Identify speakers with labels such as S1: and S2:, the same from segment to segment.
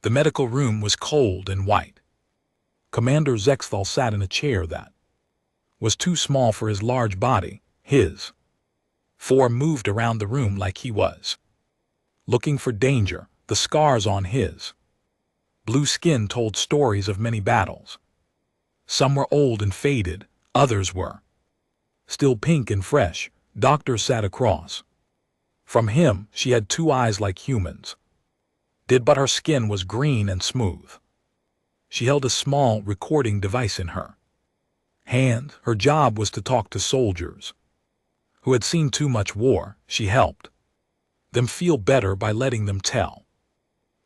S1: The medical room was cold and white. Commander Zexthal sat in a chair that was too small for his large body. His form moved around the room like he was looking for danger. The scars on his blue skin told stories of many battles. Some were old and faded, others were still pink and fresh. Doctor sat across from him. She had two eyes like humans, but her skin was green and smooth. She held a small recording device in her hand. Her job was to talk to soldiers who had seen too much war. She helped them feel better by letting them tell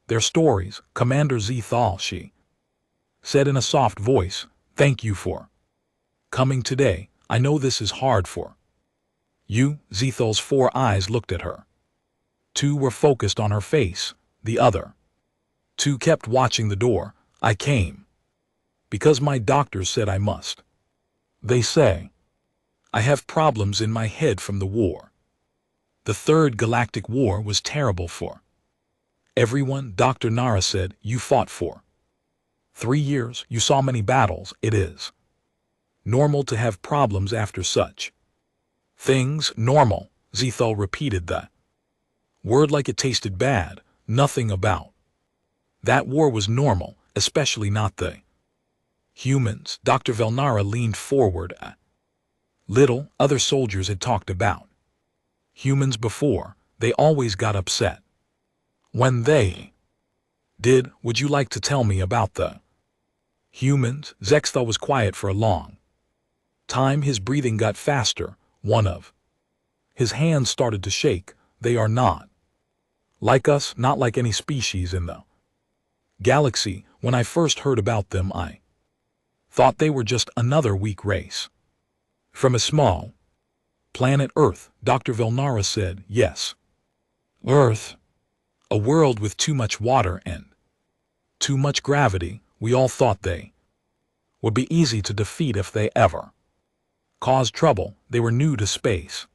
S1: their stories. Commander Zethal, she said in a soft voice, "Thank you for coming today. I know this is hard for you." Zethal's four eyes looked at her. Two were focused on her face. The other two kept watching the door. "I came because my doctors said I must. They say I have problems in my head from the war. The Third Galactic War was terrible for everyone." Dr. Nara said, "You fought for 3 years. You saw many battles. It is normal to have problems after such things." "Normal," Zethal repeated the word like it tasted bad. "Nothing about that war was normal, especially not the humans." Dr. Velnara leaned forward a little. Other soldiers had talked about humans before. They always got upset when they did. "Would you like to tell me about the humans?" Zexthal was quiet for a long time. His breathing got faster. One of his hands started to shake. "They are not like us, not like any species in the galaxy. When I first heard about them, I thought they were just another weak race from a small planet Earth." Dr. Velnara said, "Yes. Earth. A world with too much water and too much gravity. We all thought they would be easy to defeat if they ever caused trouble. They were new to space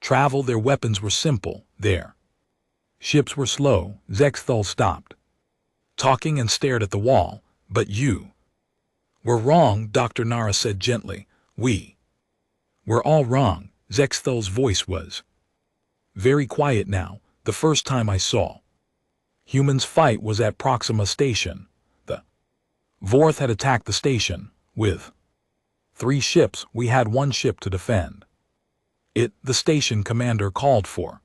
S1: travel. Their weapons were simple. Their ships were slow." Zexthal stopped talking and stared at the wall. "But you were wrong," Dr. Nara said gently. "We were all wrong." Zexthal's voice was very quiet now. "The first time I saw humans fight was at Proxima Station. The Vorth had attacked the station with 3 ships. We had 1 ship to defend it. The station commander called for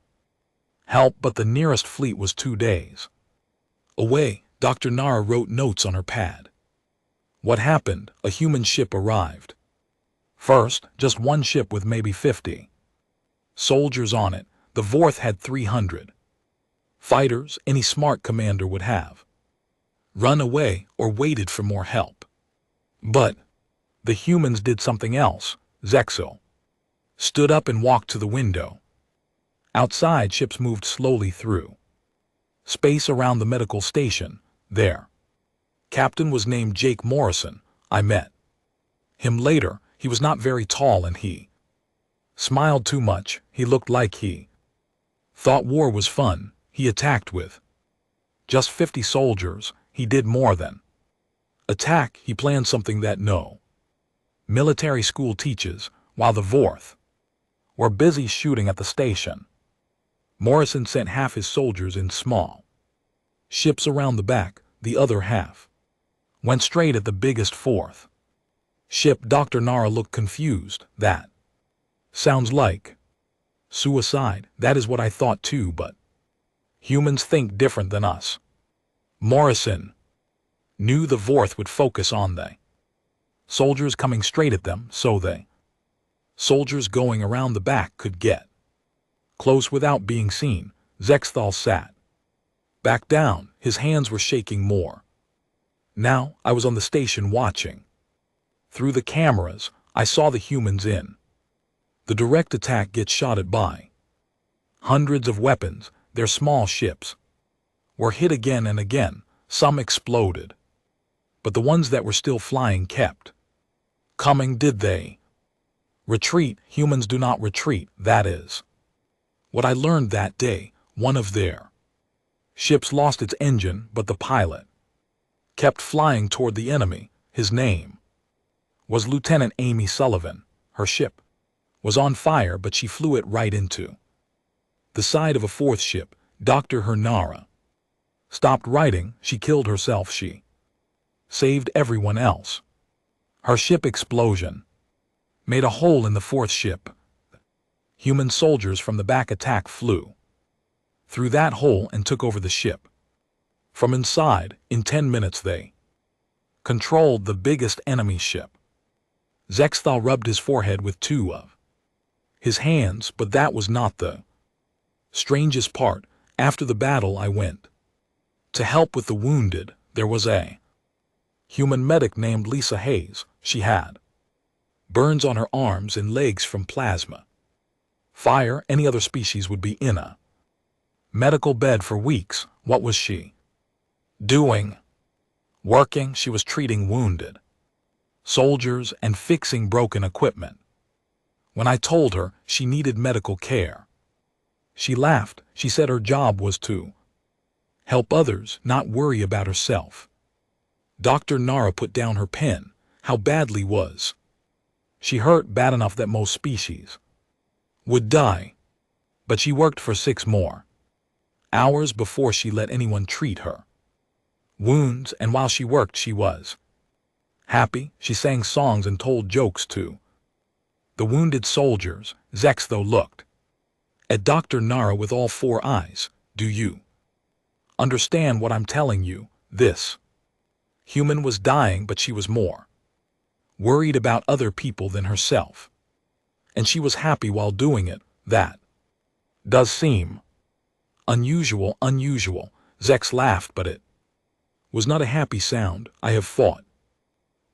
S1: help, but the nearest fleet was 2 days away." Dr. Nara wrote notes on her pad. "What happened? A human ship arrived first, just 1 ship with maybe 50 soldiers on it. The Vorth had 300 fighters. Any smart commander would have run away or waited for more help. But the humans did something else." Zexthal stood up and walked to the window. Outside, ships moved slowly through space around the medical station. Their captain was named Jake Morrison. I met him later. He was not very tall and he smiled too much. He looked like he thought war was fun. He attacked with just 50 soldiers. He did more than attack. He planned something that no military school teaches. While the Vorth were busy shooting at the station, Morrison sent half his soldiers in small ships around the back. The other half went straight at the biggest 4th ship. Dr. Nara looked confused. "That sounds like suicide." "That is what I thought too, but humans think different than us." Morrison knew the Vorth would focus on the soldiers coming straight at them, so the soldiers going around the back could get close without being seen. Zexthal sat back down. His hands were shaking more. "Now, I was on the station watching. Through the cameras, I saw the humans in the direct attack get shot at by hundreds of weapons. Their small ships were hit again and again. Some exploded, but the ones that were still flying kept coming." "Did they retreat?" "Humans do not retreat. That is what I learned that day." One of their Ships lost its engine, but the pilot kept flying toward the enemy. His name was Lieutenant Amy Sullivan. Her ship was on fire, but she flew it right into the side of a fourth ship. Dr. Hernara stopped writing. She killed herself. She saved everyone else. Her ship explosion made a hole in the fourth ship. Human soldiers from the back attack flew through that hole and took over the ship. From inside, in 10 minutes they controlled the biggest enemy ship. Zexthal rubbed his forehead with two of his hands, but that was not the strangest part. After the battle I went to help with the wounded. There was a human medic named Lisa Hayes. She had burns on her arms and legs from plasma fire. Any other species would be in a medical bed for weeks. What was she doing? Working. She was treating wounded soldiers and fixing broken equipment. When I told her she needed medical care, she laughed. She said her job was to help others, not worry about herself. Dr. Nara put down her pen. How badly was she hurt? Bad enough that most species would die. But she worked for 6 more hours before she let anyone treat her wounds, and while she worked she was happy. She sang songs and told jokes to the wounded soldiers. Zexthal looked at Dr. Nara with all 4 eyes. Do you understand what I'm telling you? This human was dying, but she was more worried about other people than herself. And she was happy while doing it. That does seem unusual. Zex laughed, but it was not a happy sound. I have fought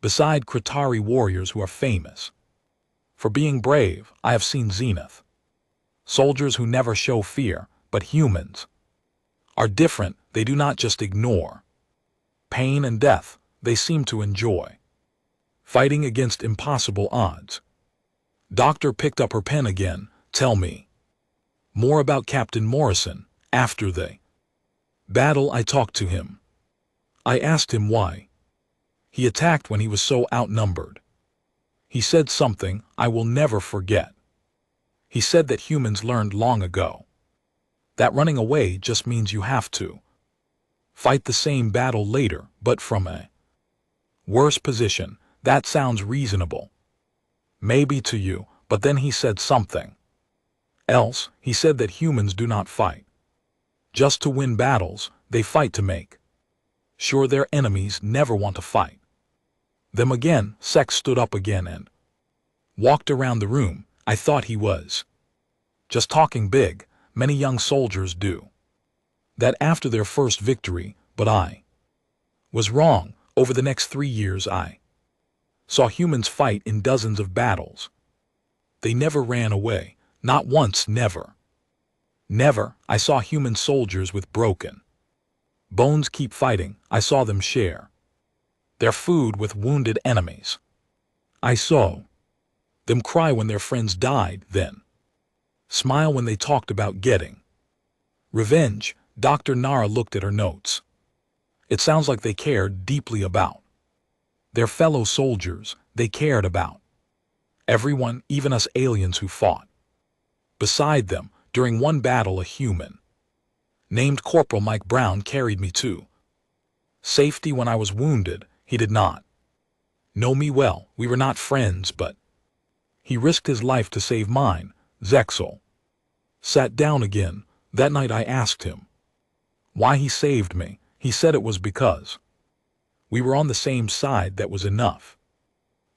S1: beside Kratari warriors who are famous for being brave. I have seen Zenith soldiers who never show fear, but humans are different. They do not just ignore pain and death. They seem to enjoy fighting against impossible odds. Doctor picked up her pen again. Tell me more about Captain Morrison. After the battle I talked to him. I asked him why he attacked when he was so outnumbered. He said something I will never forget. He said that humans learned long ago that running away just means you have to fight the same battle later, but from a worse position. That sounds reasonable. Maybe to you, but then he said something else. He said that humans do not fight just to win battles. They fight to make sure their enemies never want to fight them again. Sex stood up again and walked around the room. I thought he was just talking big. Many young soldiers do that after their first victory, but I was wrong. Over the next 3 years I saw humans fight in dozens of battles. They never ran away. Not once. Never. Never. I saw human soldiers with broken bones keep fighting. I saw them share their food with wounded enemies. I saw them cry when their friends died, then smile when they talked about getting revenge. Dr. Nara looked at her notes. It sounds like they cared deeply about their fellow soldiers. They cared about everyone, even us aliens who fought beside them. During one battle, a human named Corporal Mike Brown carried me to safety when I was wounded. He did not know me well. We were not friends, but he risked his life to save mine. Zexel sat down again. That night I asked him why he saved me. He said it was because we were on the same side. That was enough.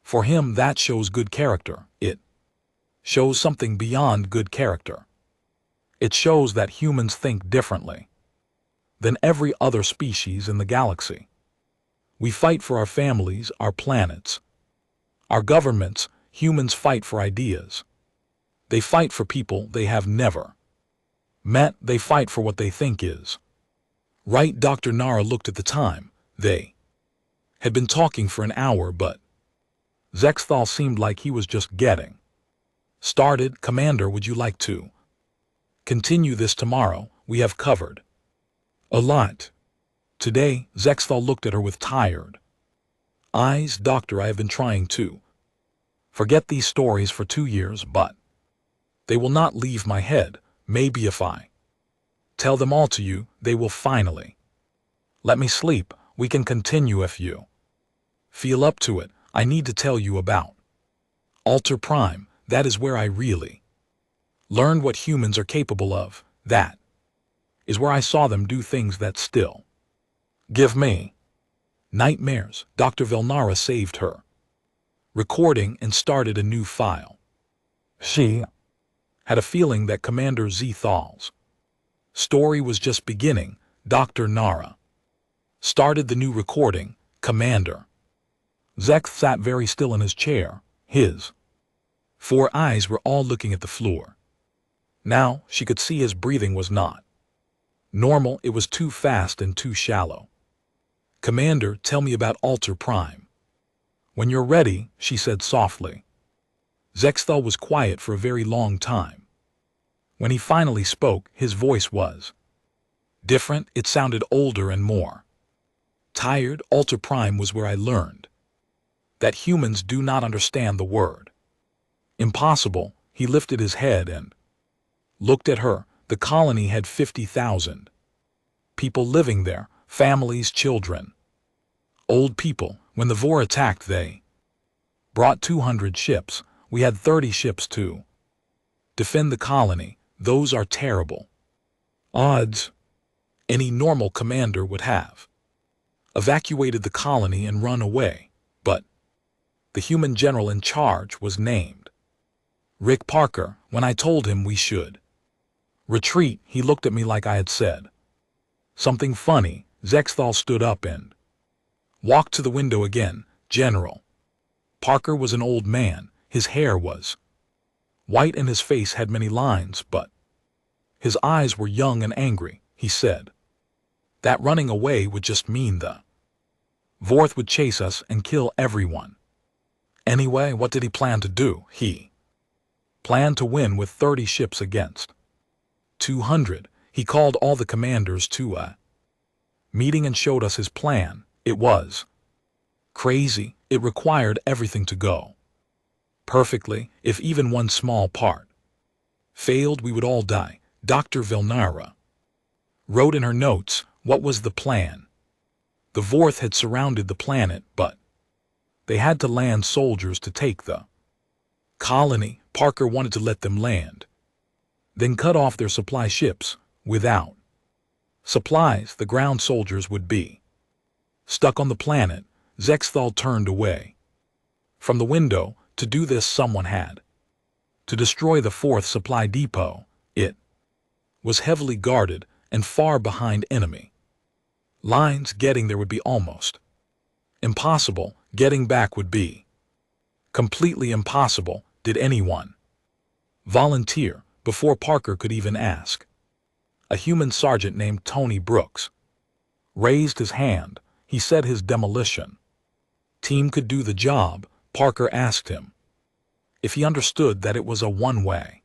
S1: For him, that shows good character. It shows something beyond good character. It shows that humans think differently than every other species in the galaxy. We fight for our families, our planets, our governments. Humans fight for ideas. They fight for people they have never met. They fight for what they think is right. Dr. Nara looked at the time. They had been talking for an hour, but Zexthal seemed like he was just getting started. Commander, would you like to continue this tomorrow? We have covered A lot. Today, Zexthal looked at her with tired eyes. Doctor, I have been trying to forget these stories for 2 years, but they will not leave my head. Maybe if I tell them all to you, they will finally let me sleep. We can continue if you feel up to it. I need to tell you about Alter Prime. That is where I really learned what humans are capable of. That is where I saw them do things that still give me nightmares. Dr. Velnara saved her recording and started a new file. She had a feeling that Commander Zethal's story was just beginning. Dr. Nara started the new recording. Commander Zex sat very still in his chair. His 4 eyes were all looking at the floor. Now she could see his breathing was not normal. It was too fast and too shallow. Commander, tell me about Alter Prime. When you're ready, she said softly. Zexthal was quiet for a very long time. When he finally spoke, his voice was different. It sounded older and more tired. Alter Prime was where I learned that humans do not understand the word impossible. He lifted his head and looked at her. The colony had 50,000 people living there, families, children, old people. When the Vor attacked, they brought 200 ships. We had 30 ships to defend the colony. Those are terrible odds. Any normal commander would have evacuated the colony and run away, but the human general in charge was named Rick Parker. When I told him we should retreat, he looked at me like I had said something funny. Zexthal stood up and walked to the window again. General Parker was an old man. His hair was white and his face had many lines, but his eyes were young and angry. He said that running away would just mean the Vorth would chase us and kill everyone. Anyway, what did he plan to do? He planned to win with 30 ships against 200. He called all the commanders to a meeting and showed us his plan. It was crazy. It required everything to go perfectly. If even one small part failed, we would all die. Dr. Velnara wrote in her notes. What was the plan? The Vorth had surrounded the planet, but they had to land soldiers to take the colony. Parker wanted to let them land, then cut off their supply ships. Without supplies, the ground soldiers would be stuck on the planet. Zexthal turned away from the window. To do this, someone had to destroy the 4th supply depot. It was heavily guarded and far behind enemy lines. Getting there would be almost impossible. Getting back would be completely impossible. Did anyone volunteer? Before Parker could even ask, a human sergeant named Tony Brooks raised his hand. He said his demolition team could do the job. Parker asked him if he understood that it was a one-way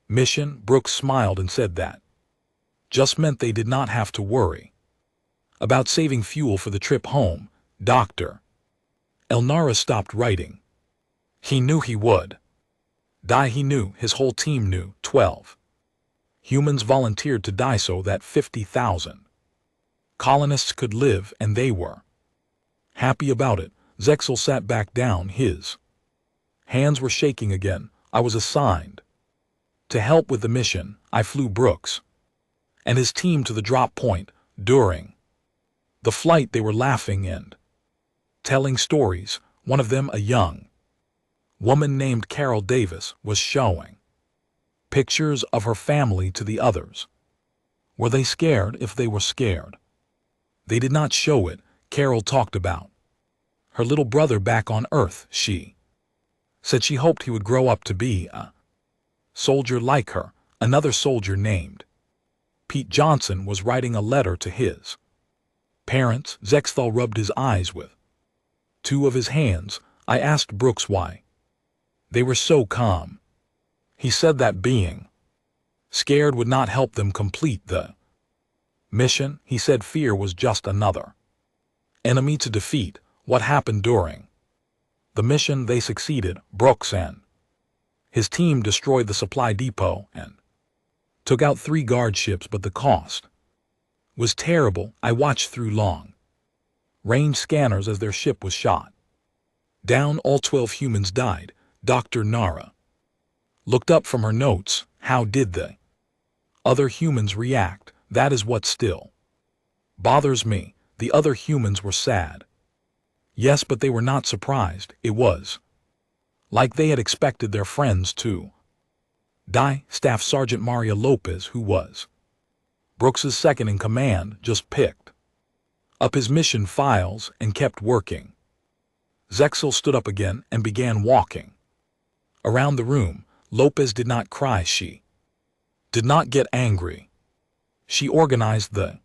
S1: mission. Brooks smiled and said that just meant they did not have to worry about saving fuel for the trip home. Dr. Elnara stopped writing. He knew he would die. He knew, his whole team knew. 12 humans volunteered to die so that 50,000 colonists could live, and they were happy about it. Zexel sat back down. His hands were shaking again. I was assigned to help with the mission. I flew Brooks and his team to the drop point. During the flight, they were laughing and telling stories. One of them, a young woman named Carol Davis, was showing pictures of her family to the others. Were they scared? If they were scared, they did not show it. Carol talked about her little brother back on Earth. She said she hoped he would grow up to be a soldier like her. Another soldier named Pete Johnson was writing a letter to his parents. Zexthal rubbed his eyes with 2 of his hands. I asked Brooks why they were so calm. He said that being scared would not help them complete the Mission, he said fear was just another enemy to defeat. What happened during the mission? They succeeded. Brooks and his team destroyed the supply depot and took out 3 guard ships, but the cost was terrible. I watched through long range scanners as their ship was shot down. All 12 humans died. Dr. Nara looked up from her notes. How did the other humans react? That is what still bothers me. The other humans were sad. Yes, but they were not surprised. It was like they had expected their friends to die. Staff Sergeant Maria Lopez, who was Brooks's second in command, just picked up his mission files and kept working. Zexel stood up again and began walking around the room. Lopez did not cry. She did not get angry. She organized the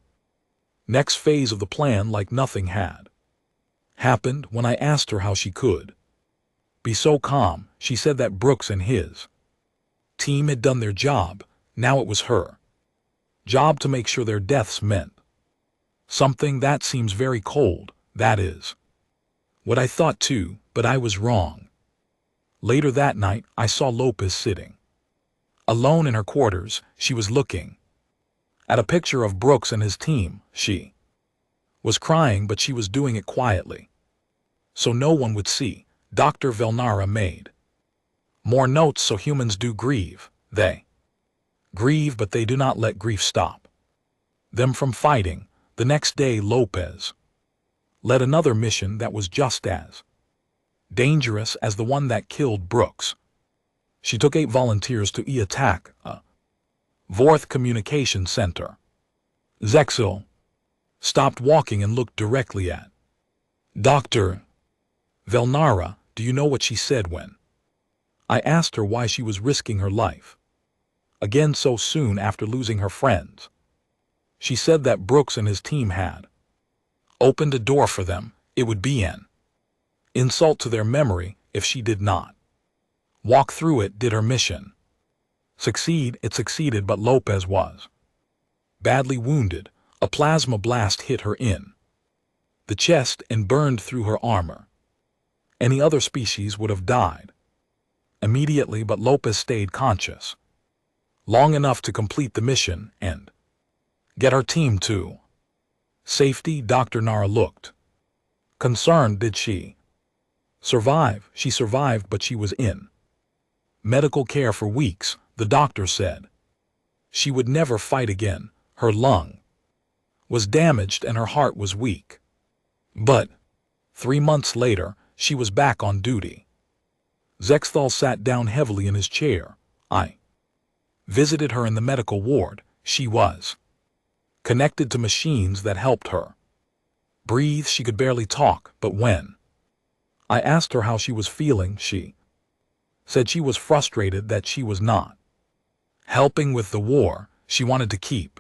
S1: next phase of the plan like nothing had happened. When I asked her how she could be so calm, she said that Brooks and his team had done their job. Now it was her job to make sure their deaths meant something. That seems very cold. That is what I thought too, but I was wrong. Later that night, I saw Lopez sitting alone in her quarters. She was looking at a picture of Brooks and his team. She was crying, but she was doing it quietly, so no one would see. Dr. Velnara made more notes. So humans do grieve. They grieve, but they do not let grief stop them from fighting. The next day, Lopez led another mission that was just as dangerous as the one that killed Brooks. She took 8 volunteers to attack a Vorth communication center. Zexel stopped walking and looked directly at Dr. Velnara. Do you know what she said when I asked her why she was risking her life again so soon after losing her friends? She said that Brooks and his team had opened a door for them. It would be an insult to their memory if she did not walk through it. Did her mission succeed? It succeeded, but Lopez was badly wounded. A plasma blast hit her in the chest and burned through her armor. Any other species would have died immediately, but Lopez stayed conscious long enough to complete the mission and get her team to safety. Dr. Nara looked concerned. Did she survive? She survived, but she was in medical care for weeks. The doctor said she would never fight again. Her lung was damaged and her heart was weak. But 3 months later, she was back on duty. Zexthal sat down heavily in his chair. I visited her in the medical ward. She was connected to machines that helped her breathe. She could barely talk, but when I asked her how she was feeling, she said she was frustrated that she was not helping with the war. She wanted to keep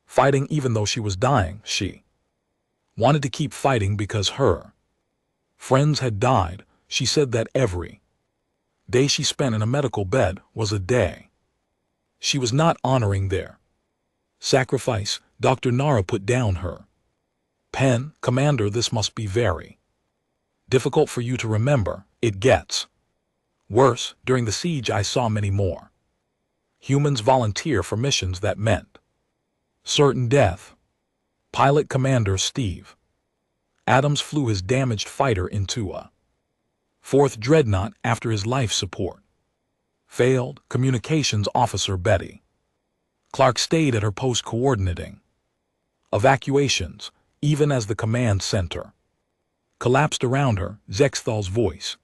S1: fighting even though she was dying. She wanted to keep fighting because her friends had died. She said that every day she spent in a medical bed was a day she was not honoring their sacrifice. Dr. Nara put down her pen. Commander, this must be very difficult for you to remember. It gets worse. During the siege, I saw many more humans volunteer for missions that meant certain death. Pilot Commander Steve Adams flew his damaged fighter into a 4th dreadnought after his life support failed. Communications Officer Betty Clark stayed at her post coordinating evacuations, even as the command center collapsed around her. Zexthal's voice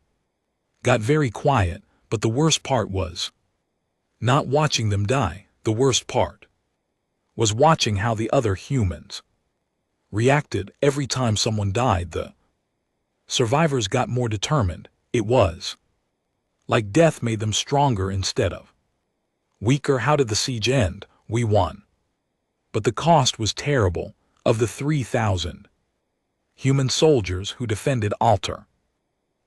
S1: got very quiet, but the worst part was not watching them die. The worst part was watching how the other humans reacted. Every time someone died, the survivors got more determined. It was like death made them stronger instead of weaker. How did the siege end? We won. But the cost was terrible. Of the 3,000 human soldiers who defended Altar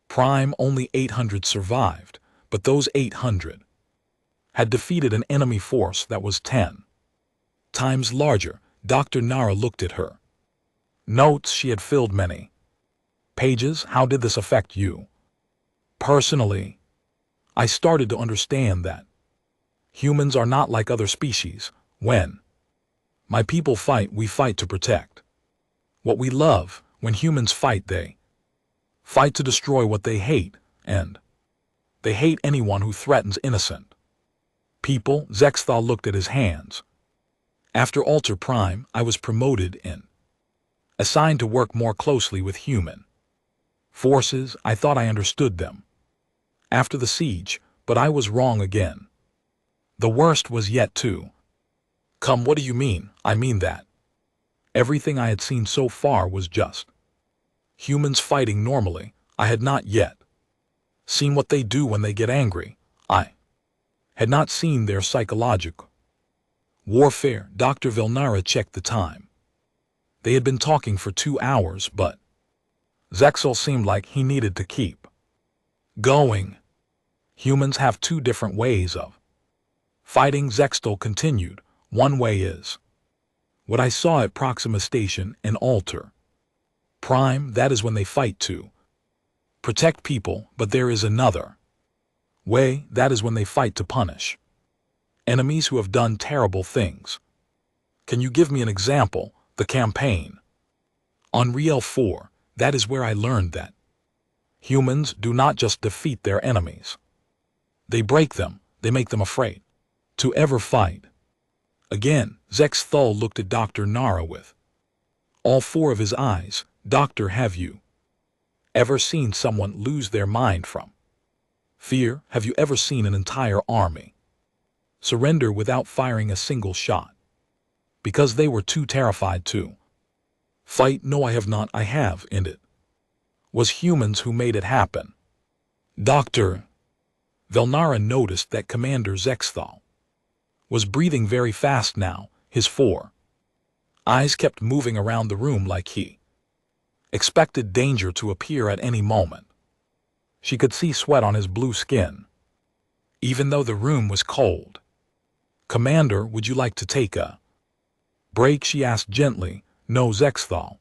S1: Prime, only 800 survived, but those 800 had defeated an enemy force that was 10 times larger. Dr. Nara looked at her. Notes, she had filled many pages. How did this affect you? Personally, I started to understand that humans are not like other species. When my people fight, we fight to protect what we love. When humans fight, they fight to destroy what they hate, and they hate anyone who threatens innocent people. Zexthal looked at his hands. After Alter Prime, I was promoted and assigned to work more closely with human forces. I thought I understood them after the siege, but I was wrong again. The worst was yet to come. What do you mean? I mean that everything I had seen so far was just humans fighting normally. I had not yet seen what they do when they get angry. I had not seen their psychological warfare. Dr. Vilnara checked the time. They had been talking for 2 hours, but Zexal seemed like he needed to keep going. Humans have 2 different ways of fighting, Zexal continued. One way is what I saw at Proxima Station and Alter Prime. That is when they fight to protect people, but there is another way. That is when they fight to punish enemies who have done terrible things. Can you give me an example? The campaign on Riel 4, that is where I learned that humans do not just defeat their enemies. They break them, they make them afraid to ever fight again. Zexthal looked at Dr. Nara with all 4 of his eyes. Doctor, have you ever seen someone lose their mind from fear? Have you ever seen an entire army surrender without firing a single shot because they were too terrified to fight? No, I have not. I have, and it was humans who made it happen. Dr. Velnara noticed that Commander Zexthal was breathing very fast now. His 4 eyes kept moving around the room like he expected danger to appear at any moment. She could see sweat on his blue skin, even though the room was cold. Commander, would you like to take a break? She asked gently. No, Zexthal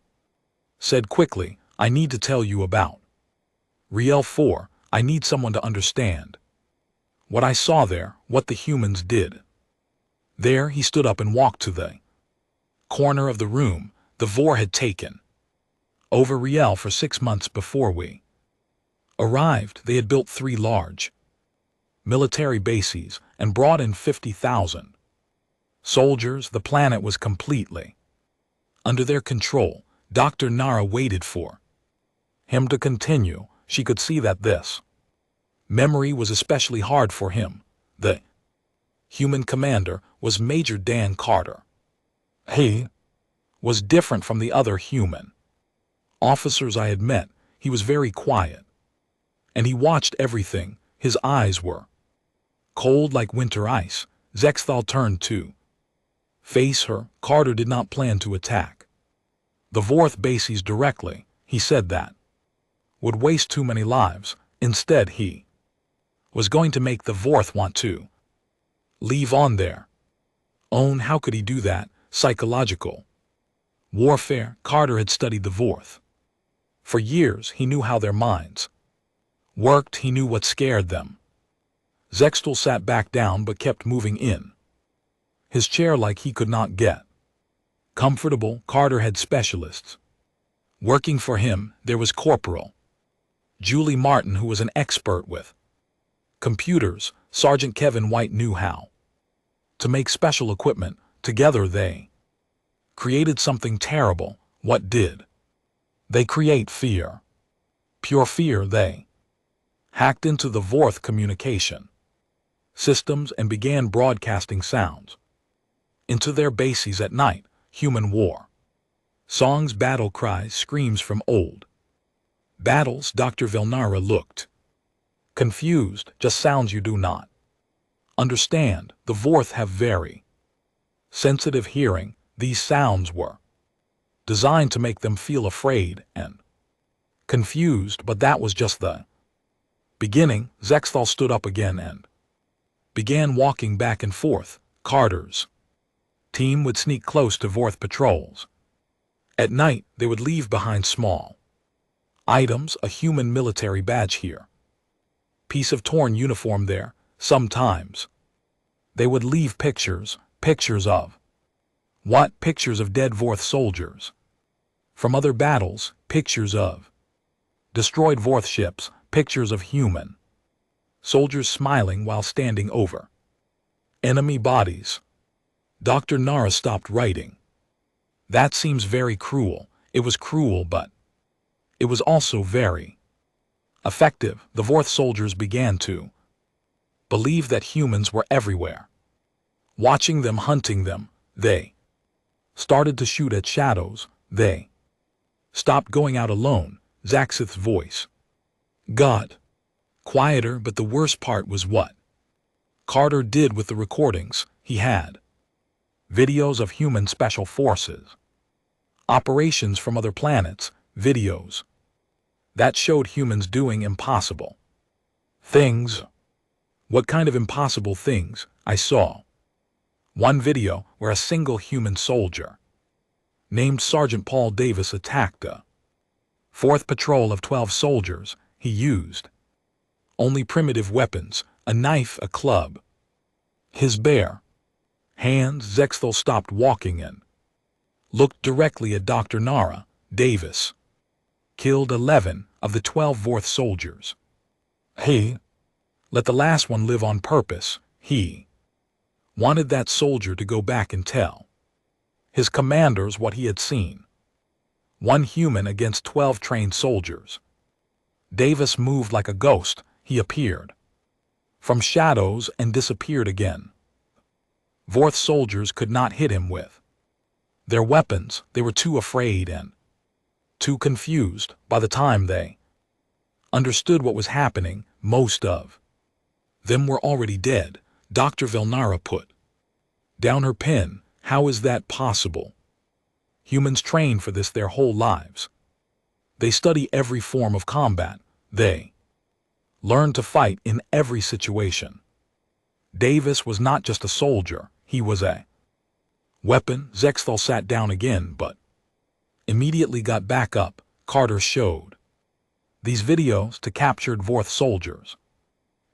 S1: said quickly. I need to tell you about Riel 4. I need someone to understand what I saw there, what the humans did there. He stood up and walked to the corner of the room. The Vor had taken over Riel for 6 months before we arrived. They had built 3 large military bases and brought in 50,000 soldiers. The planet was completely under their control. Dr. Nara waited for him to continue. She could see that this memory was especially hard for him. The human commander was Major Dan Carter. He was different from the other human officers I had met. He was very quiet, and he watched everything. His eyes were cold like winter ice. Zexthal turned to face her. Carter did not plan to attack the Vorth bases directly. He said that would waste too many lives. Instead, he was going to make the Vorth want to leave on their own. How could he do that? Psychological warfare. Carter had studied the Vorth for years. He knew how their minds worked. He knew what scared them. Zexthal sat back down but kept moving in his chair like he could not get comfortable. Carter had specialists working for him. There was Corporal Julie Martin, who was an expert with computers. Sergeant Kevin White knew how to make special equipment. Together they created something terrible. What did they create? Fear. Pure fear. They hacked into the Vorth communication systems and began broadcasting sounds into their bases at night. Human war songs, battle cries, screams from old battles. Dr. Velnara looked confused. Just sounds you do not understand. The Vorth have very sensitive hearing. These sounds were designed to make them feel afraid and confused, but that was just the beginning. Zexthal stood up again and began walking back and forth. Carter's Team would sneak close to Vorth patrols. At night, they would leave behind small items, a human military badge here, piece of torn uniform there. Sometimes they would leave pictures of what? Pictures of dead Vorth soldiers. From other battles, pictures of destroyed Vorth ships, pictures of human soldiers smiling while standing over enemy bodies. Dr. Nara stopped writing. That seems very cruel. It was cruel, but it was also very effective. The Vorth soldiers began to believe that humans were everywhere. Watching them, hunting them, they started to shoot at shadows. They stopped going out alone. Zaxith's voice got quieter, but the worst part was what Carter did with the recordings. He had videos of human special forces operations from other planets, videos that showed humans doing impossible things. What kind of impossible things? I saw one video where a single human soldier named Sergeant Paul Davis attacked a 4th patrol of 12 soldiers. He used only primitive weapons, a knife, a club. His bare hands. Zexthal stopped walking and looked directly at Dr. Nara. Davis killed 11 of the 12 Vorth soldiers. He let the last one live on purpose. He wanted that soldier to go back and tell his commanders what he had seen. One human against 12 trained soldiers. Davis moved like a ghost. He appeared from shadows and disappeared again. Vorth soldiers could not hit him with their weapons. They were too afraid and too confused. By the time they understood what was happening, most of them were already dead. Dr. Velnara put down her pen. How is that possible? Humans train for this their whole lives. They study every form of combat. They learn to fight in every situation. Davis was not just a soldier, he was a weapon. Zexthal sat down again, but immediately got back up. Carter showed these videos to captured Vorth soldiers.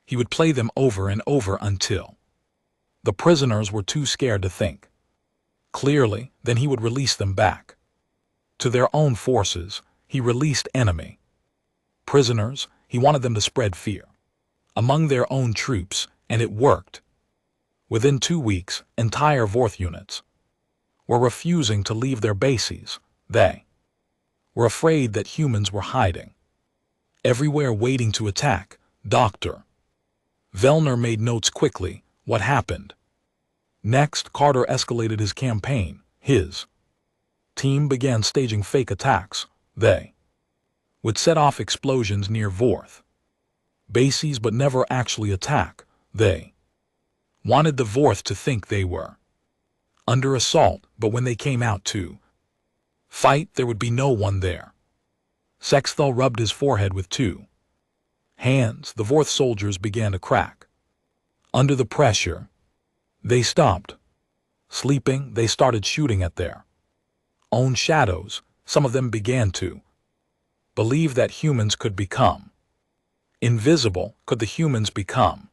S1: He would play them over and over until the prisoners were too scared to think clearly. Then he would release them back to their own forces. He released enemy prisoners. He wanted them to spread fear among their own troops, and it worked. Within 2 weeks, entire Vorth units were refusing to leave their bases. They were afraid that humans were hiding everywhere waiting to attack. Dr. Velner made notes quickly. What happened next? Carter escalated his campaign. His team began staging fake attacks. They would set off explosions near Vorth bases but never actually attack. They wanted the Vorth to think they were under assault, but when they came out to fight, there would be no one there. Zexthal rubbed his forehead with 2 hands. The Vorth soldiers began to crack under the pressure. They stopped sleeping. They started shooting at their own shadows. Some of them began to believe that humans could become invisible. Could the humans become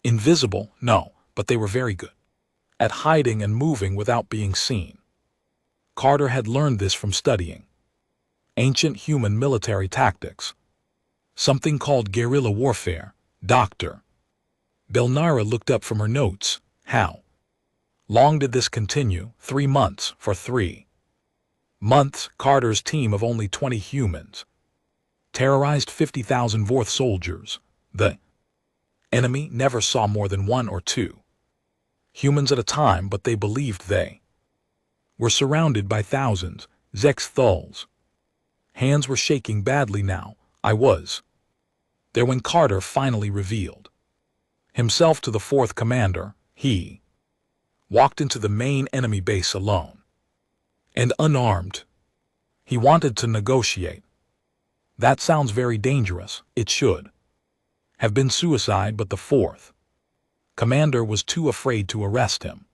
S1: invisible? No, but they were very good at hiding and moving without being seen. Carter had learned this from studying ancient human military tactics, something called guerrilla warfare. Dr. Belnara looked up from her notes. How long did this continue? 3 months. For 3 months, Carter's team of only 20 humans terrorized 50,000 Vorth soldiers. The enemy never saw more than 1 or 2 humans at a time, but they believed they were surrounded by thousands. Zexthal's hands were shaking badly now. I was there when Carter finally revealed himself to the 4th commander. He walked into the main enemy base alone and unarmed. He wanted to negotiate. That sounds very dangerous. It should have been suicide, but the 4th commander was too afraid to arrest him.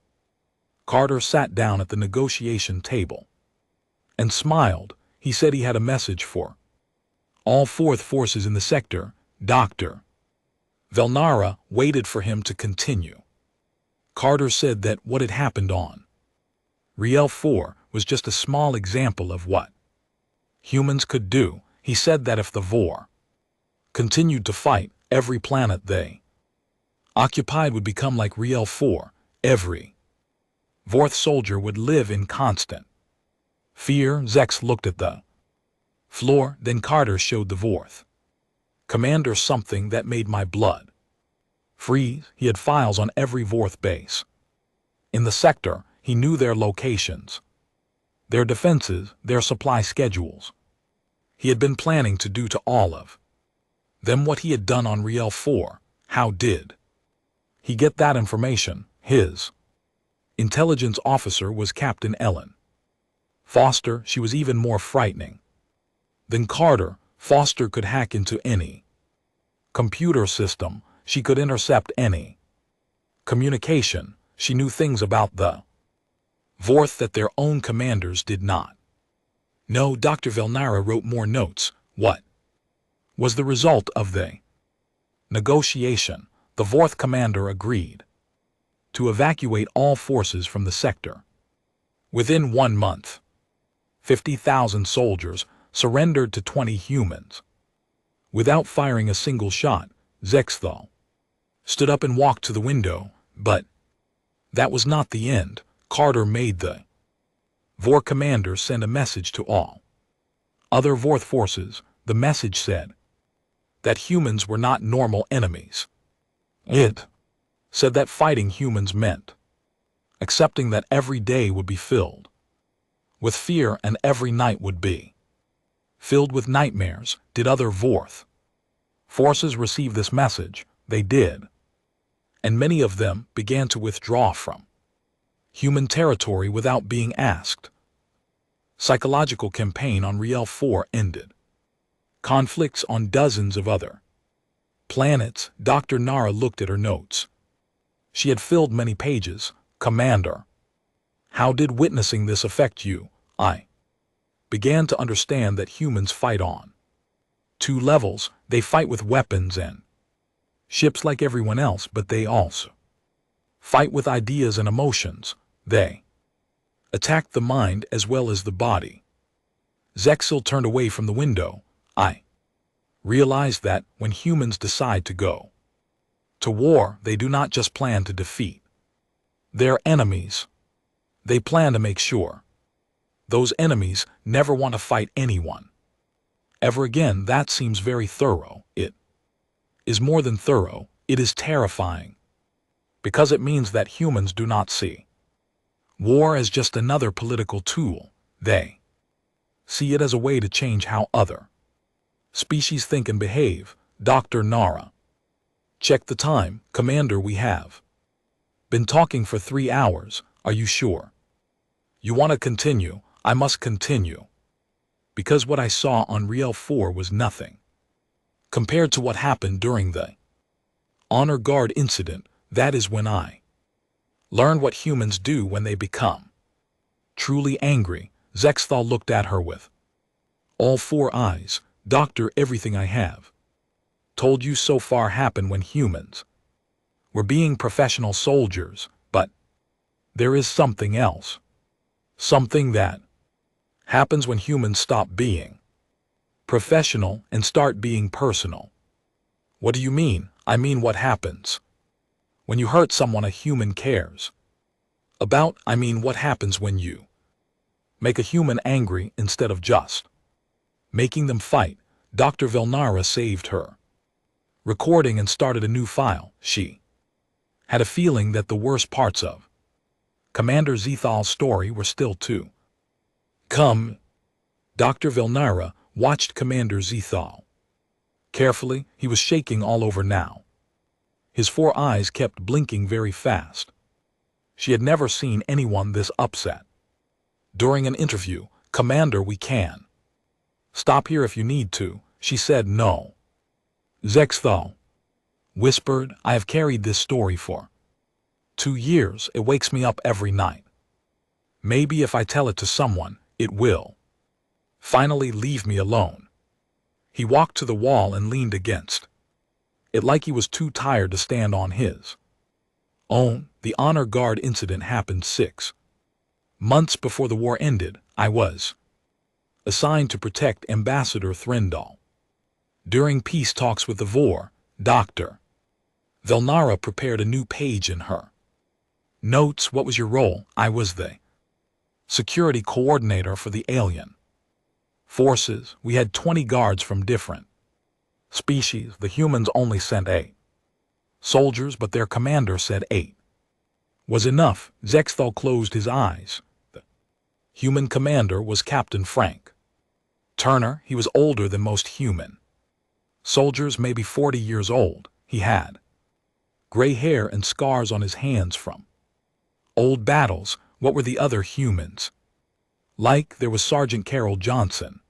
S1: Carter sat down at the negotiation table and smiled. He said he had a message for all fourth forces in the sector. Dr. Velnara waited for him to continue. Carter said that what had happened on Riel 4 was just a small example of what humans could do. He said that if the Vor continued to fight, every planet they occupied would become like Riel 4. Every Vorth soldier would live in constant fear. Zex looked at the floor, then Carter showed the Vorth commander something that made my blood freeze. He had files on every Vorth base in the sector. He knew their locations, their defenses, their supply schedules. He had been planning to do to all of them what he had done on Riel 4. How did he get that information? His intelligence officer was Captain Ellen Foster. She was even more frightening than Carter. Foster could hack into any computer system. She could intercept any communication. She knew things about the Vorth that their own commanders did not. No, Dr. Velnara wrote more notes. What was the result of the negotiation? The Vorth commander agreed to evacuate all forces from the sector. Within 1 month, 50,000 soldiers surrendered to 20 humans. Without firing a single shot, Zexthal stood up and walked to the window. But that was not the end. Carter made the Vor commander send a message to all other Vorth forces. The message said that humans were not normal enemies. It said that fighting humans meant accepting that every day would be filled with fear and every night would be filled with nightmares. Did other Vorth forces receive this message? They did, and many of them began to withdraw from human territory without being asked. Psychological campaign on Riel 4 ended. Conflicts on dozens of other planets. Dr. Nara looked at her notes. She had filled many pages. Commander, how did witnessing this affect you? I began to understand that humans fight on 2 levels. They fight with weapons and ships like everyone else, but they also fight with ideas and emotions. They attack the mind as well as the body. Zexil turned away from the window. I realized that when humans decide to go to war, they do not just plan to defeat their enemies. They plan to make sure those enemies never want to fight anyone ever again. That seems very thorough. It is more than thorough. It is terrifying, because it means that humans do not see war as just another political tool. They see it as a way to change how other species think and behave. Dr. Nara, check the time. Commander, we have been talking for 3 hours. Are you sure you want to continue? I must continue, because what I saw on Riel 4 was nothing compared to what happened during the Honor Guard incident. That is when I learned what humans do when they become truly angry. Zexthal looked at her with all 4 eyes. Doctor, everything I have told you so far happened when humans were being professional soldiers, but there is something else. Something that happens when humans stop being professional and start being personal. What do you mean? I mean what happens when you hurt someone a human cares about. I mean what happens when you make a human angry instead of just making them fight. Dr. Velnara saved her recording and started a new file. She had a feeling that the worst parts of Commander Zethal's story were still to come. Dr. Velnara watched Commander Zethal carefully. He was shaking all over now. His 4 eyes kept blinking very fast. She had never seen anyone this upset. During an interview, Commander, we can stop here if you need to. She said no. Zexthal whispered, I have carried this story for 2 years. It wakes me up every night. Maybe if I tell it to someone, it will finally leave me alone. He walked to the wall and leaned against it like he was too tired to stand on his own. The honor guard incident happened 6 months before the war ended. I was assigned to protect Ambassador Threndal. During peace talks with the Vor, Dr. Velnara prepared a new page in her notes. What was your role? I was the security coordinator for the alien forces. We had 20 guards from different species. The humans only sent 8 soldiers, but their commander said 8 was enough. Zexthal closed his eyes. The human commander was Captain Frank Turner. He was older than most human soldiers, maybe 40 years old. He had gray hair and scars on his hands from old battles. What were the other humans like? There was Sergeant Carol Johnson.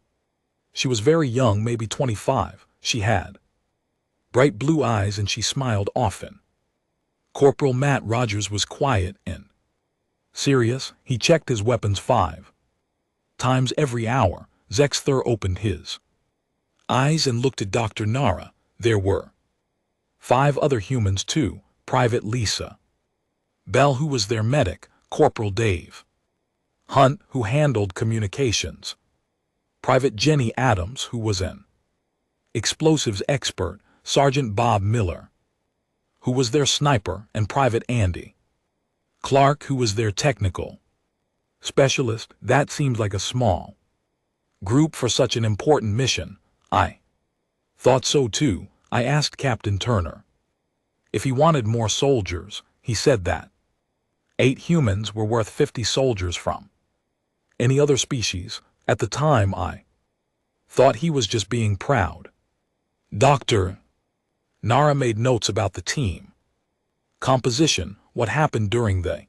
S1: She was very young, maybe 25. She had bright blue eyes and she smiled often. Corporal Matt Rogers was quiet and serious. He checked his weapons 5 times every hour. Zexthar opened his eyes and looked at Dr. Nara. There were 5 other humans too. Private Lisa Bell, who was their medic, Corporal Dave Hunt, who handled communications, Private Jenny Adams, who was an explosives expert, Sergeant Bob Miller, who was their sniper, and Private Andy Clark, who was their technical specialist. That seemed like a small group for such an important mission. I thought so too. I asked Captain Turner if he wanted more soldiers. He said that 8 humans were worth 50 soldiers from any other species. At the time, I thought he was just being proud. Dr. Nara made notes about the team composition, what happened during the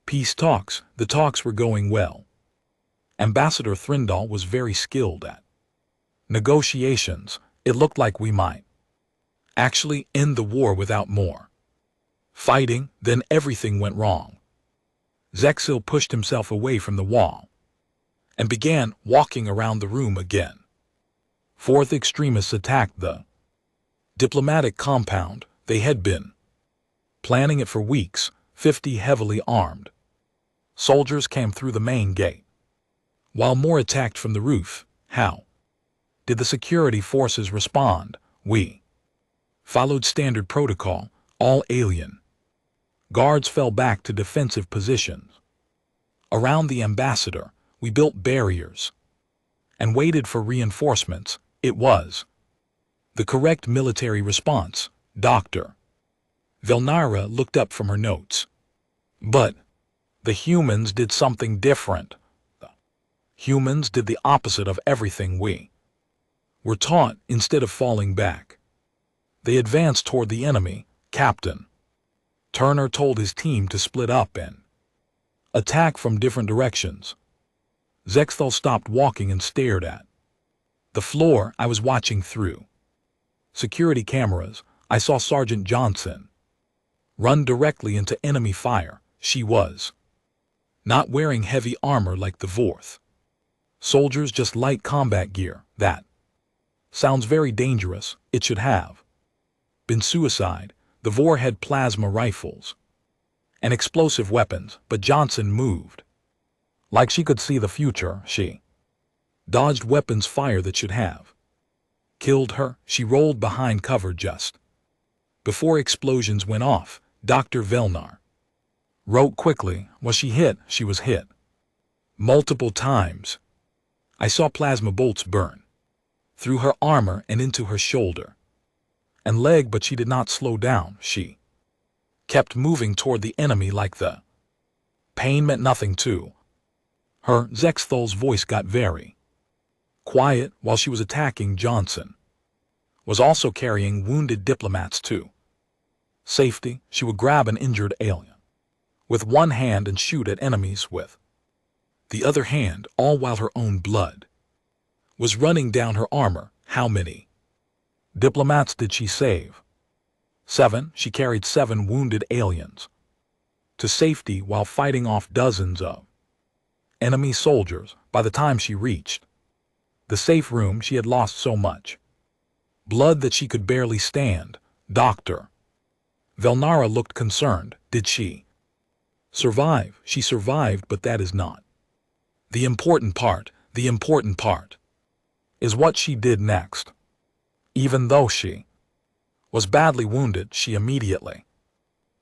S1: peace talks. The talks were going well. Ambassador Threndal was very skilled at negotiations. It looked like we might actually end the war without more fighting. Then everything went wrong. Zexil pushed himself away from the wall and began walking around the room again. 4th extremists attacked the diplomatic compound. They had been planning it for weeks. 50 heavily armed soldiers came through the main gate, while more attacked from the roof. How did the security forces respond? We followed standard protocol. All alien guards fell back to defensive positions. Around the ambassador, we built barriers and waited for reinforcements. It was the correct military response. Dr. Velnara looked up from her notes. But the humans did something different. The humans did the opposite of everything we were taught. Instead of falling back, they advanced toward the enemy. Captain Turner told his team to split up and attack from different directions. Zexthal stopped walking and stared at the floor. I was watching through security cameras. I saw Sergeant Johnson run directly into enemy fire. She was not wearing heavy armor like the Vorth soldiers, just light combat gear. That sounds very dangerous. It should have been suicide. The Vor had plasma rifles and explosive weapons, but Johnson moved like she could see the future. She dodged weapons fire that should have killed her. She rolled behind cover just before explosions went off. Dr. Velnar wrote quickly. Was she hit? She was hit multiple times. I saw plasma bolts burn through her armor and into her shoulder and leg, but she did not slow down. She kept moving toward the enemy like the pain meant nothing to her. Zexthal's voice got very quiet. While she was attacking, Johnson was also carrying wounded diplomats to safety. She would grab an injured alien with one hand and shoot at enemies with the other hand, all while her own blood was running down her armor. How many diplomats did she save? 7. She carried 7 wounded aliens to safety while fighting off dozens of Enemy soldiers by the time she reached the safe room. She had lost so much blood that she could barely stand. Dr. Velnara looked concerned. Did she survive? She survived, but that is not the important part. The important part is what she did next. Even though she was badly wounded, she immediately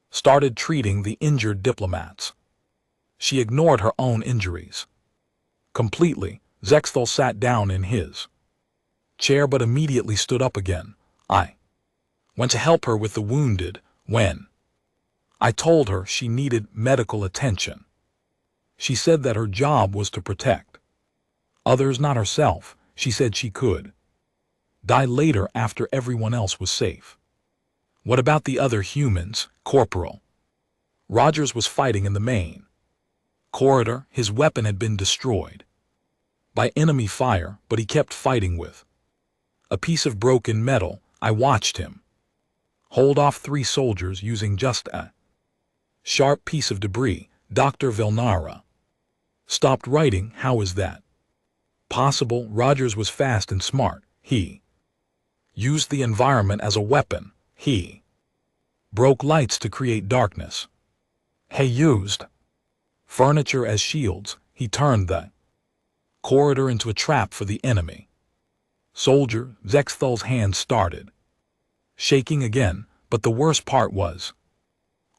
S1: started treating the injured diplomats. She ignored her own injuries completely. Zexthal sat down in his chair but immediately stood up again. I went to help her with the wounded when I told her she needed medical attention. She said that her job was to protect others, not herself. She said she could die later after everyone else was safe. What about the other humans? Corporal Rogers was fighting in the main corridor. His weapon had been destroyed by enemy fire, but he kept fighting with a piece of broken metal. I watched him hold off 3 soldiers using just a sharp piece of debris. Dr. Velnara stopped writing. How is that possible? Rogers was fast and smart. He used the environment as a weapon. He broke lights to create darkness. He used furniture as shields. He turned the corridor into a trap for the enemy soldier. Zexthal's hands started shaking again, but the worst part was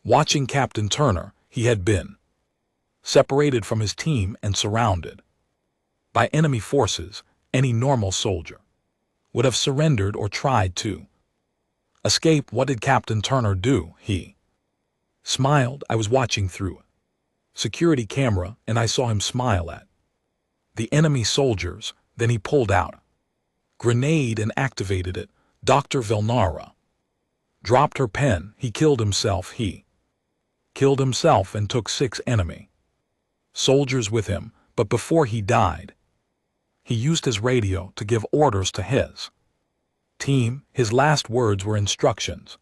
S1: watching Captain Turner. He had been separated from his team and surrounded by enemy forces. Any normal soldier would have surrendered or tried to escape. What did Captain Turner do? He smiled. I was watching through a security camera and I saw him smile at the enemy soldiers. Then he pulled out a grenade and activated it. Dr. Velnara dropped her pen. He killed himself. He killed himself and took 6 enemy soldiers with him, but before he died, he used his radio to give orders to his team. His last words were instructions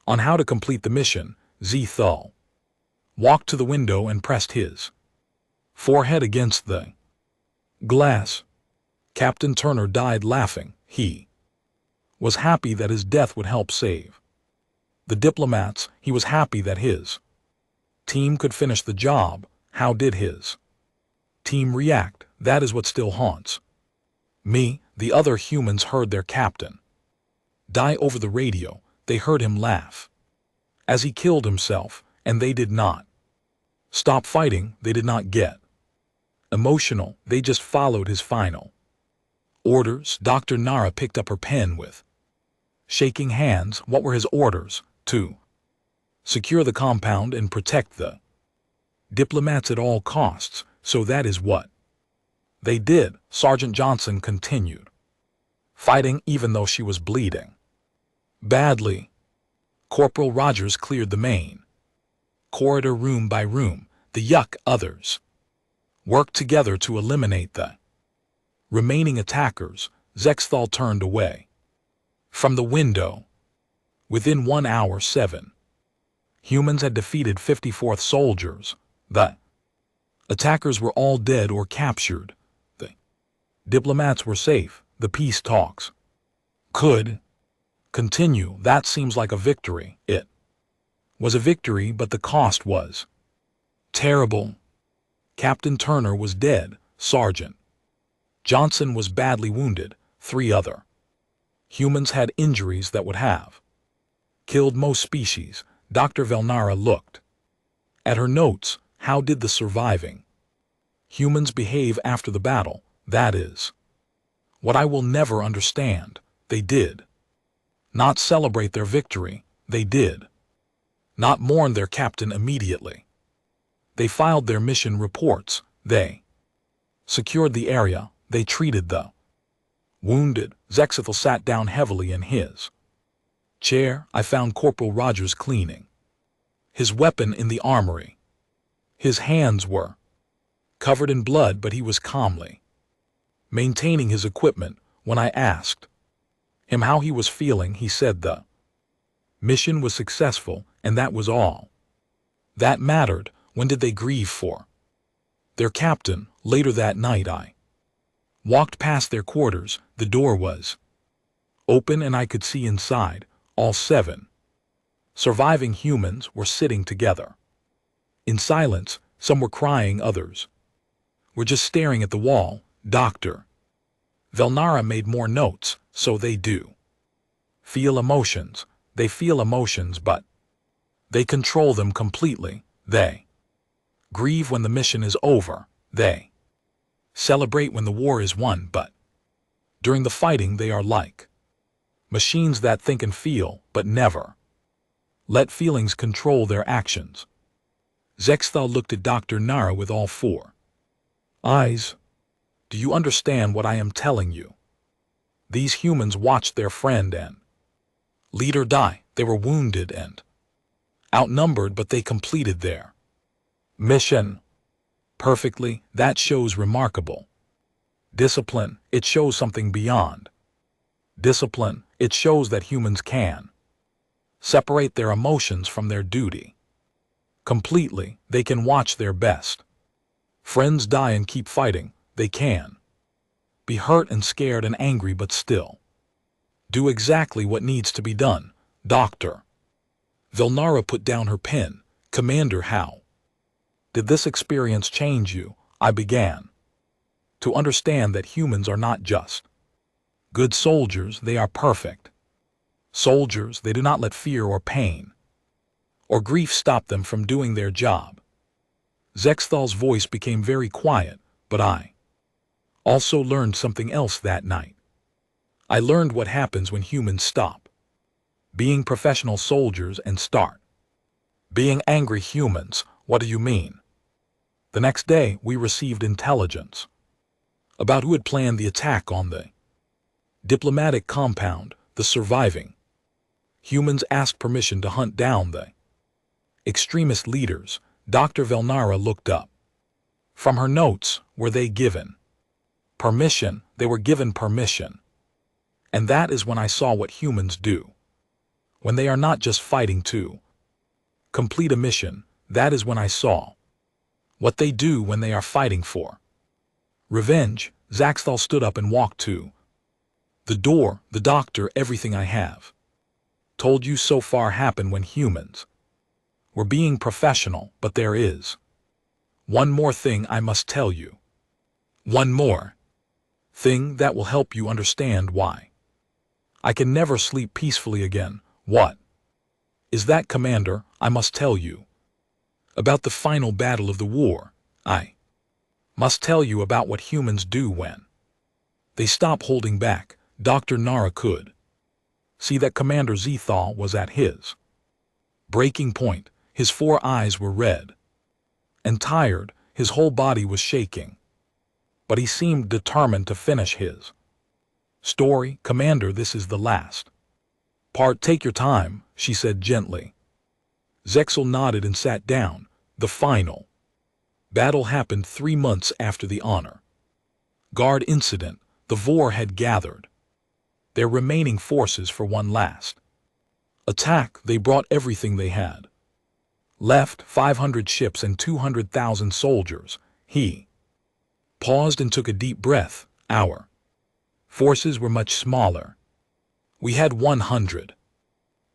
S1: on how to complete the mission. Zethal walked to the window and pressed his forehead against the glass. Captain Turner died laughing. He was happy that his death would help save the diplomats. He was happy that his team could finish the job. How did his team react? That is what still haunts me. The other humans heard their captain die over the radio. They heard him laugh as he killed himself, and they did not stop fighting. They did not get emotional. They just followed his final orders. Dr. Nara picked up her pen with shaking hands. What were his orders? To secure the compound and protect the diplomats at all costs. So that is what they did. Sergeant Johnson continued fighting even though she was bleeding badly. Corporal Rogers cleared the main corridor room by room. The others worked together to eliminate the remaining attackers. Zexthal turned away from the window. Within 1 hour, 7 humans had defeated 54 soldiers. The attackers were all dead or captured. The diplomats were safe. The peace talks could continue. That seems like a victory. It was a victory, but the cost was terrible. Captain Turner was dead. Sergeant Johnson was badly wounded. 3 other humans had injuries that would have killed most species. Dr. Velnara looked at her notes. How did the surviving humans behave after the battle? That is what I will never understand. They did not celebrate their victory. They did not mourn their captain immediately. They filed their mission reports. They secured the area. They treated the wounded. Zexthal sat down heavily in his chair. I found Corporal Rogers cleaning his weapon in the armory. His hands were covered in blood, but he was calmly maintaining his equipment. When I asked him how he was feeling, he said the mission was successful, and that was all that mattered. When did they grieve for Their captain, later that night I walked past their quarters, the door was open and I could see inside. All 7 surviving humans were sitting together. In silence, some were crying, others were just staring at the wall. Dr. Velnara made more notes. So they do feel emotions. They feel emotions, but they control them completely. They grieve when the mission is over. They celebrate when the war is won, but during the fighting they are like machines that think and feel, but never let feelings control their actions. Zexthal looked at Dr. Nara with all 4 eyes. Do you understand what I am telling you? These humans watched their friend and leader die. They were wounded and outnumbered, but they completed their mission perfectly. That shows remarkable discipline. It shows something beyond discipline. It shows that humans can separate their emotions from their duty completely. They can watch their best friends die and keep fighting. They can be hurt and scared and angry, but still do exactly what needs to be done. Dr. Velnara put down her pen. Commander, how did this experience change you? I began to understand that humans are not just good soldiers, they are perfect soldiers. They do not let fear or pain or grief stop them from doing their job. Zexthal's voice became very quiet, but I also learned something else that night. I learned what happens when humans stop being professional soldiers and start being angry humans. What do you mean? The next day, we received intelligence about who had planned the attack on the diplomatic compound. The surviving humans asked permission to hunt down the extremist leaders. Dr. Velnara looked up from her notes. Were they given permission? They were given permission. And that is when I saw what humans do when they are not just fighting to complete a mission. That is when I saw what they do when they are fighting for revenge. Zexthal stood up and walked to the door. The doctor, everything I have told you so far happened when humans were being professional, but there is one more thing I must tell you. One more thing that will help you understand why I can never sleep peacefully again. What is that, Commander? I must tell you about the final battle of the war. I must tell you about what humans do when they stop holding back. Dr. Nara could see that Commander Zethal was at his breaking point. His 4 eyes were red and tired. His whole body was shaking, but he seemed determined to finish his story. Commander, this is the last part. Take your time, she said gently. Zexal nodded and sat down. The final battle happened 3 months after the honor guard incident. The Vor had gathered their remaining forces for one last attack. They brought everything they had left, 500 ships and 200,000 soldiers. He paused and took a deep breath. Our forces were much smaller. We had 100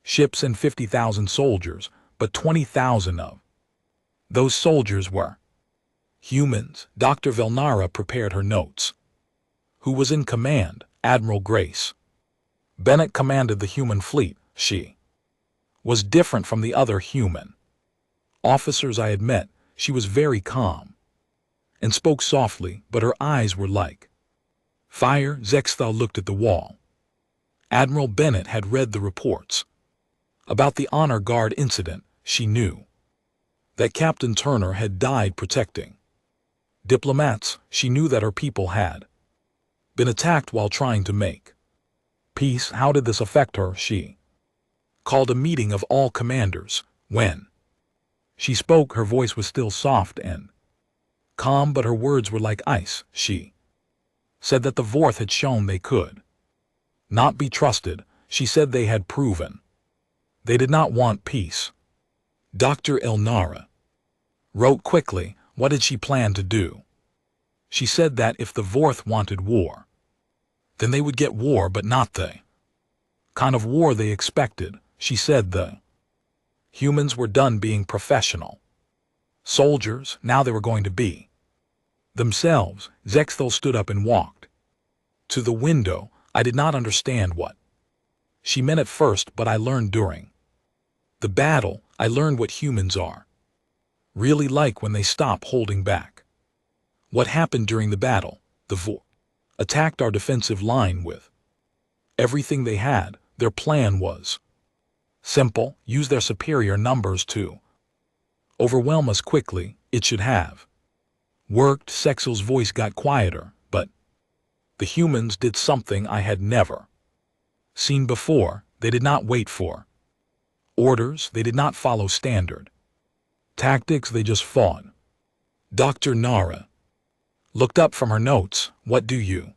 S1: ships and 50,000 soldiers, but 20,000 of those soldiers were humans. Dr. Velnara prepared her notes. Who was in command? Admiral Grace Bennett commanded the human fleet. She was different from the other human officers I had met. She was very calm and spoke softly, but her eyes were like fire. Zexthal looked at the wall. Admiral Bennett had read the reports about the honor guard incident. She knew that Captain Turner had died protecting diplomats. She knew that her people had been attacked while trying to make peace. How did this affect her? She called a meeting of all commanders. When she spoke, her voice was still soft and calm, but her words were like ice. She said that the Vorth had shown they could not be trusted. She said they had proven they did not want peace. Dr. Elnara wrote quickly, What did she plan to do? She said that if the Vorth wanted war, then they would get war, but not the kind of war they expected. She said the humans were done being professional soldiers, now they were going to be themselves. Zexthal stood up and walked to the window. I did not understand what she meant at first, but I learned during the battle. I learned what humans are really like when they stop holding back. What happened during the battle? The Vorth attacked our defensive line with everything they had. Their plan was simple: use their superior numbers to overwhelm us quickly. It should have worked. Sexel's voice got quieter, but the humans did something I had never seen before. They did not wait for orders. They did not follow standard tactics. They just fought. Dr. Nara looked up from her notes. What do you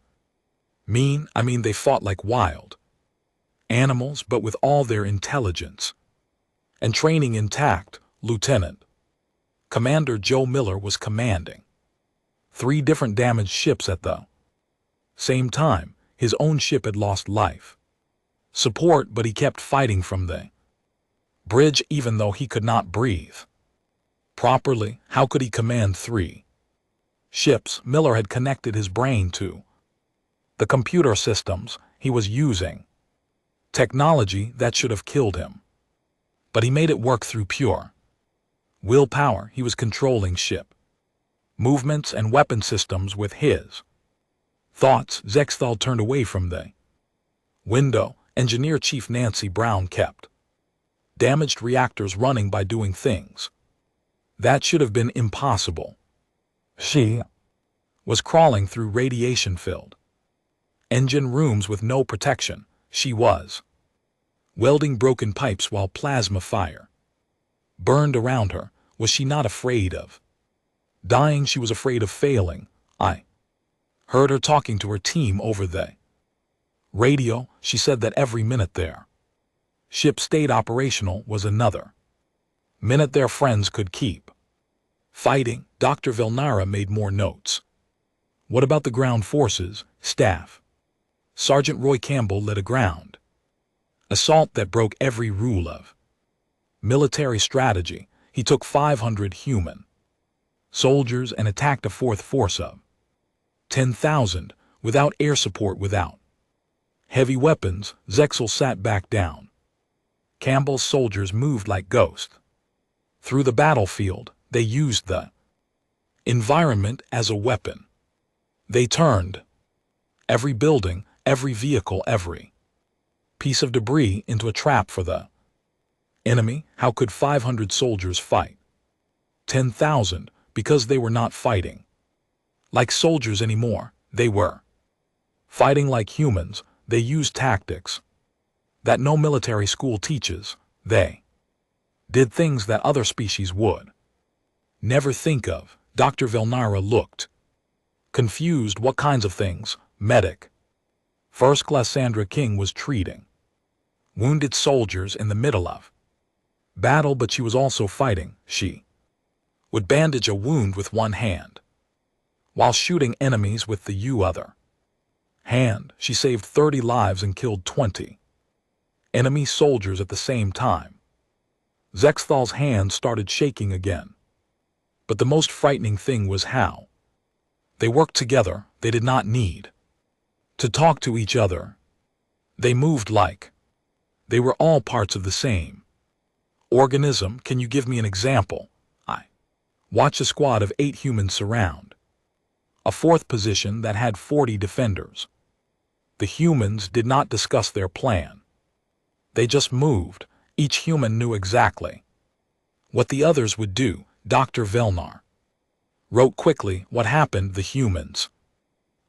S1: mean? I mean, they fought like wild animals, but with all their intelligence and training intact. Lieutenant Commander Joe Miller was commanding 3 different damaged ships at the same time. His own ship had lost life support, but he kept fighting from the bridge even though he could not breathe properly. How could he command 3 ships? Miller had connected his brain to the computer systems. He was using technology that should have killed him, but he made it work through pure willpower. He was controlling ship movements and weapon systems with his thoughts. Zexthal turned away from the window. Engineer Chief Nancy Brown kept damaged reactors running by doing things that should have been impossible. She was crawling through radiation-filled engine rooms with no protection. She was welding broken pipes while plasma fire burned around her. Was she not afraid of dying? She was afraid of failing. I heard her talking to her team over the radio. She said that every minute their ship stayed operational was another minute their friends could keep fighting. Dr. Velnara made more notes. What about the ground forces? Staff Sergeant Roy Campbell led a ground assault that broke every rule of military strategy. He took 500 human soldiers and attacked a 4th force of 10,000 without air support, without heavy weapons. Zexel sat back down. Campbell's soldiers moved like ghosts through the battlefield. They used the environment as a weapon. They turned every building, every vehicle, every piece of debris into a trap for the enemy. How could 500 soldiers fight 10,000? Because they were not fighting like soldiers anymore. They were fighting like humans. They used tactics that no military school teaches. They did things that other species would never think of. Dr. Velnara looked confused. What kinds of things? Medic First Class Sandra King was treating wounded soldiers in the middle of battle, but she was also fighting. She would bandage a wound with one hand while shooting enemies with the other hand. She saved 30 lives and killed 20 enemy soldiers at the same time. Zexthal's hands started shaking again. But the most frightening thing was how they worked together. They did not need to talk to each other. They moved like they were all parts of the same organism. Can you give me an example? I watched a squad of 8 humans surround a 4th position that had 40 defenders. The humans did not discuss their plan. They just moved. Each human knew exactly what the others would do. Dr. Velnar wrote quickly what happened. The humans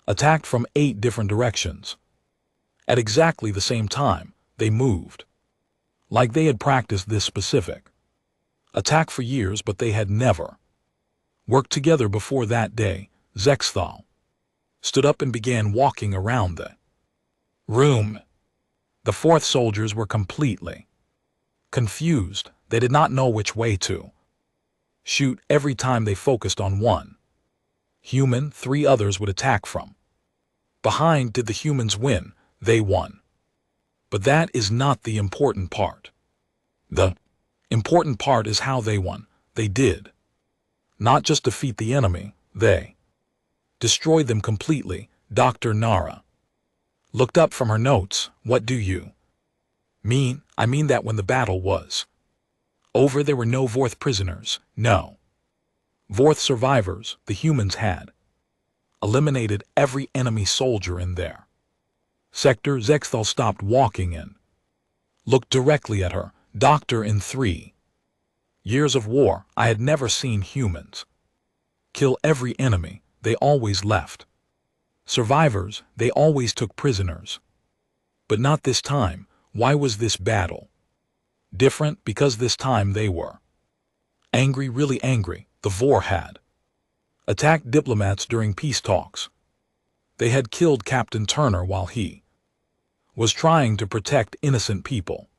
S1: attacked from 8 different directions. At exactly the same time, they moved like they had practiced this specific attack for years, but they had never worked together before that day. Zexthal stood up and began walking around the room. The 4th soldiers were completely confused. They did not know which way to Shoot every time they focused on one human, 3 others would attack from behind. Did the humans win? They won. But that is not the important part. The important part is how they won. They did not just defeat the enemy, they destroyed them completely. Dr. Nara looked up from her notes. What do you mean? I mean that when the battle was over, there were no Vorth prisoners, no Vorth survivors. The humans had eliminated every enemy soldier in their sector. Zexthal stopped walking and looked directly at her. Doctor, in 3 years of war, I had never seen humans kill every enemy. They always left survivors. They always took prisoners. But not this time. Why was this battle different? Because this time they were angry, really angry. The Vor had attacked diplomats during peace talks. They had killed Captain Turner while he was trying to protect innocent people.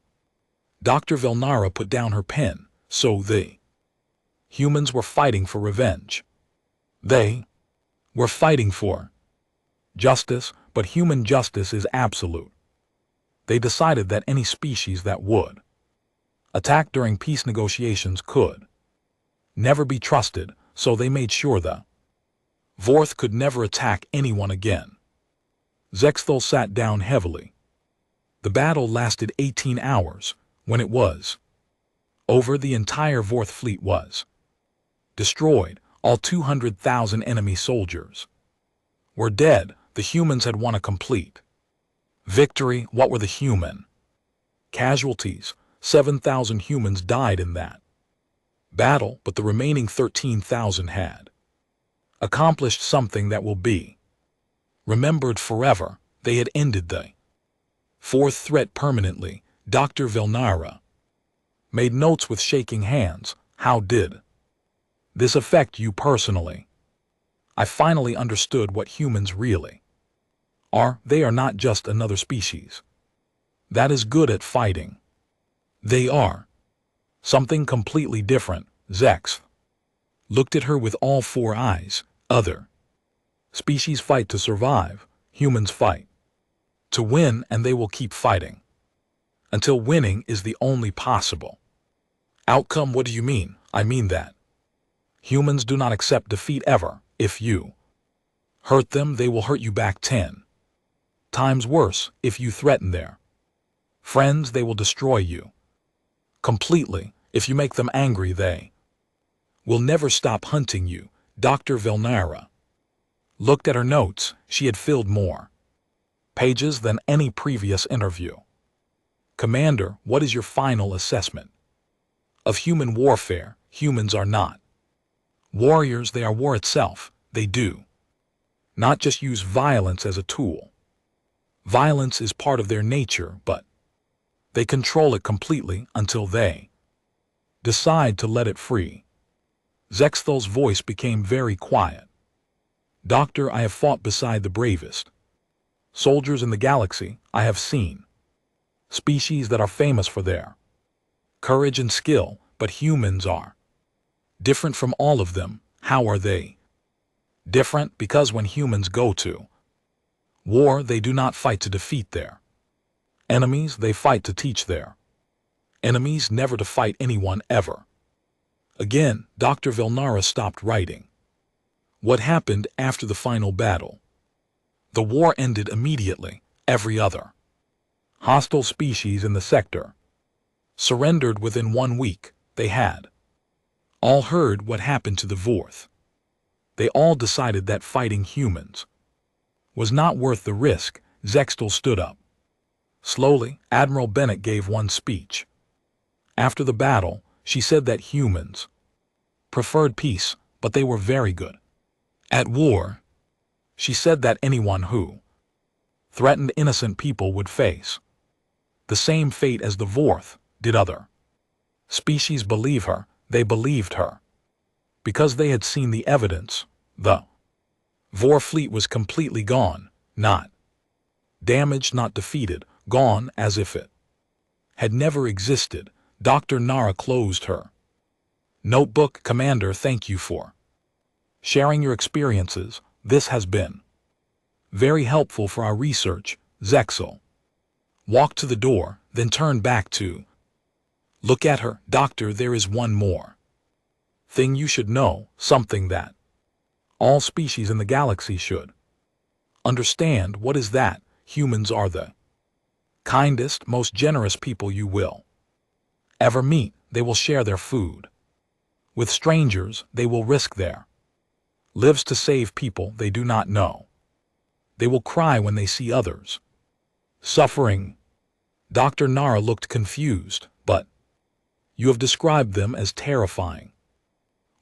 S1: Dr. Velnara put down her pen. So the humans were fighting for revenge. They were fighting for justice, but human justice is absolute. They decided that any species that would attack during peace negotiations could never be trusted, so they made sure the Vorth could never attack anyone again. Zexthal sat down heavily. The battle lasted 18 hours. When it was over, the entire Vorth fleet was destroyed. All 200,000 enemy soldiers were dead. The humans had won a complete victory. What were the human casualties? 7,000 humans died in that battle, but the remaining 13,000 had accomplished something that will be remembered forever. They had ended the 4th threat permanently. Dr. Velnara made notes with shaking hands. How did this affect you personally? I finally understood what humans really are. They are not just another species that is good at fighting. They are something completely different. Zex looked at her with all 4 eyes. Other species fight to survive. Humans fight to win, and they will keep fighting until winning is the only possible outcome. What do you mean? I mean that humans do not accept defeat ever. If you hurt them, they will hurt you back 10 times worse. If you threaten their friends, they will destroy you completely. If you make them angry, they will never stop hunting you. Dr. Velnara looked at her notes. She had filled more pages than any previous interview. Commander, what is your final assessment of human warfare? Humans are not warriors. They are war itself. They do not just use violence as a tool. Violence is part of their nature, but they control it completely until they decide to let it free. Zexthal's voice became very quiet. Doctor, I have fought beside the bravest soldiers in the galaxy. I have seen species that are famous for their courage and skill, but humans are different from all of them. How are they different? Because when humans go to war, they do not fight to defeat their enemies. They fight to teach their enemies never to fight anyone ever again. Dr. Velnara stopped writing. What happened after the final battle? The war ended immediately. Every other hostile species in the sector surrendered within 1 week. They had all heard what happened to the Vorth. They all decided that fighting humans was not worth the risk. Zextal stood up. Slowly, Admiral Bennett gave one speech. After the battle, she said that humans preferred peace, but they were very good at war. She said that anyone who threatened innocent people would face the same fate as the Vorth. Did other species believe her? They believed her because they had seen the evidence. The Vor fleet was completely gone, not damaged, not defeated, gone as if it had never existed. Dr. Nara closed her Notebook, Commander, thank you for sharing your experiences. This has been very helpful for our research. Zexel walked to the door, then turned back to look at her. Doctor, there is one more thing you should know, something that all species in the galaxy should understand. What is that? Humans are the kindest, most generous people you will ever meet. They will share their food with strangers. They will risk their lives to save people they do not know. They will cry when they see others suffering. Dr. Nara looked confused, but you have described them as terrifying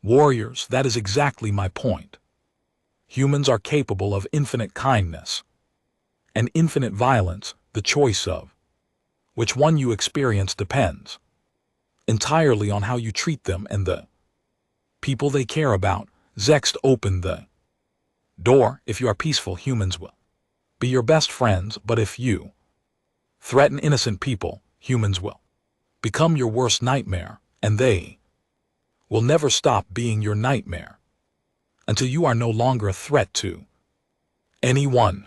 S1: warriors. That is exactly my point. Humans are capable of infinite kindness and infinite violence. The choice of which one you experience depends entirely on how you treat them and the people they care about. Zext opened the door. If you are peaceful, humans will be your best friends, but if you threaten innocent people, humans will become your worst nightmare, and they will never stop being your nightmare until you are no longer a threat to anyone.